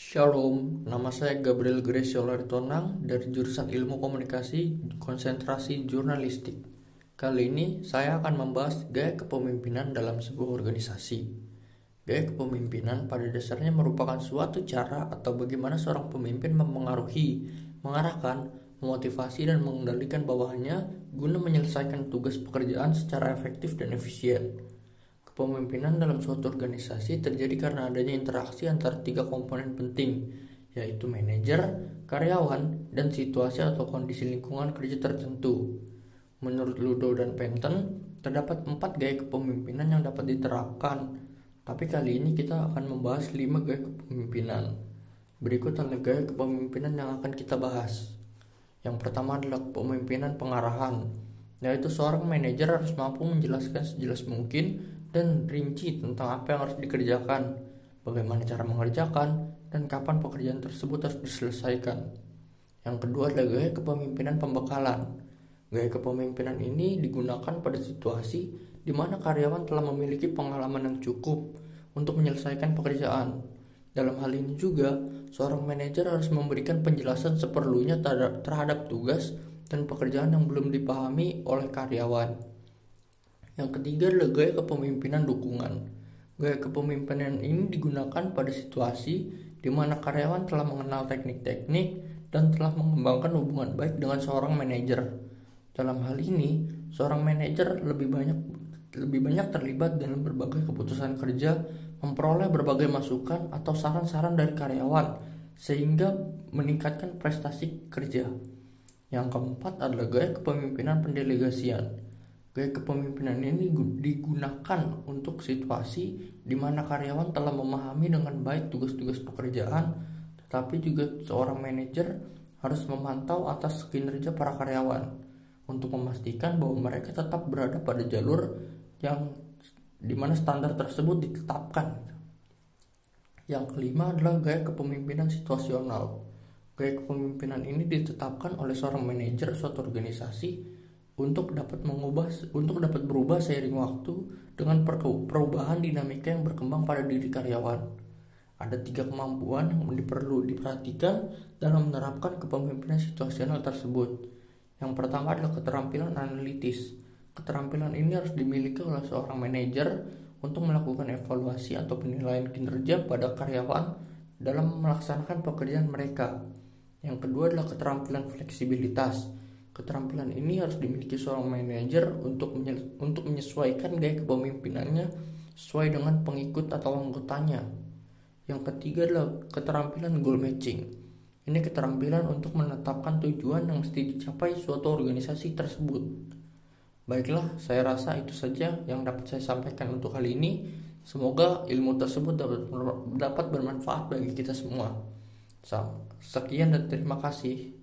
Shalom, nama saya Gabriel Gracio Laritonang dari jurusan Ilmu Komunikasi, konsentrasi Jurnalistik. Kali ini saya akan membahas gaya kepemimpinan dalam sebuah organisasi. Gaya kepemimpinan pada dasarnya merupakan suatu cara atau bagaimana seorang pemimpin mempengaruhi, mengarahkan, memotivasi dan mengendalikan bawahannya guna menyelesaikan tugas pekerjaan secara efektif dan efisien. Kepemimpinan dalam suatu organisasi terjadi karena adanya interaksi antara tiga komponen penting, yaitu manajer, karyawan, dan situasi atau kondisi lingkungan kerja tertentu. Menurut Ludo dan Penton, terdapat 4 gaya kepemimpinan yang dapat diterapkan, tapi kali ini kita akan membahas 5 gaya kepemimpinan. Berikut adalah gaya kepemimpinan yang akan kita bahas. Yang pertama adalah kepemimpinan pengarahan, yaitu seorang manajer harus mampu menjelaskan sejelas mungkin dan rinci tentang apa yang harus dikerjakan, bagaimana cara mengerjakan, dan kapan pekerjaan tersebut harus diselesaikan. Yang kedua adalah gaya kepemimpinan pembekalan. Gaya kepemimpinan ini digunakan pada situasi di mana karyawan telah memiliki pengalaman yang cukup untuk menyelesaikan pekerjaan. Dalam hal ini juga, seorang manajer harus memberikan penjelasan seperlunya terhadap tugas dan pekerjaan yang belum dipahami oleh karyawan. Yang ketiga adalah gaya kepemimpinan dukungan. Gaya kepemimpinan ini digunakan pada situasi di mana karyawan telah mengenal teknik-teknik dan telah mengembangkan hubungan baik dengan seorang manajer. Dalam hal ini, seorang manajer lebih banyak terlibat dalam berbagai keputusan kerja, memperoleh berbagai masukan atau saran-saran dari karyawan sehingga meningkatkan prestasi kerja. Yang keempat adalah gaya kepemimpinan pendelegasian. Gaya kepemimpinan ini digunakan untuk situasi di mana karyawan telah memahami dengan baik tugas-tugas pekerjaan, tetapi juga seorang manajer harus memantau atas kinerja para karyawan untuk memastikan bahwa mereka tetap berada pada jalur yang di mana standar tersebut ditetapkan. Yang kelima adalah gaya kepemimpinan situasional. Gaya kepemimpinan ini ditetapkan oleh seorang manajer suatu organisasi untuk dapat berubah seiring waktu dengan perubahan dinamika yang berkembang pada diri karyawan. Ada 3 kemampuan yang perlu diperhatikan dalam menerapkan kepemimpinan situasional tersebut. Yang pertama adalah keterampilan analitis. Keterampilan ini harus dimiliki oleh seorang manajer untuk melakukan evaluasi atau penilaian kinerja pada karyawan dalam melaksanakan pekerjaan mereka. Yang kedua adalah keterampilan fleksibilitas. Keterampilan ini harus dimiliki seorang manajer untuk menyesuaikan gaya kepemimpinannya sesuai dengan pengikut atau anggotanya. Yang ketiga adalah keterampilan goal matching. Ini keterampilan untuk menetapkan tujuan yang mesti dicapai suatu organisasi tersebut. Baiklah, saya rasa itu saja yang dapat saya sampaikan untuk kali ini. Semoga ilmu tersebut dapat bermanfaat bagi kita semua. Sekian dan terima kasih.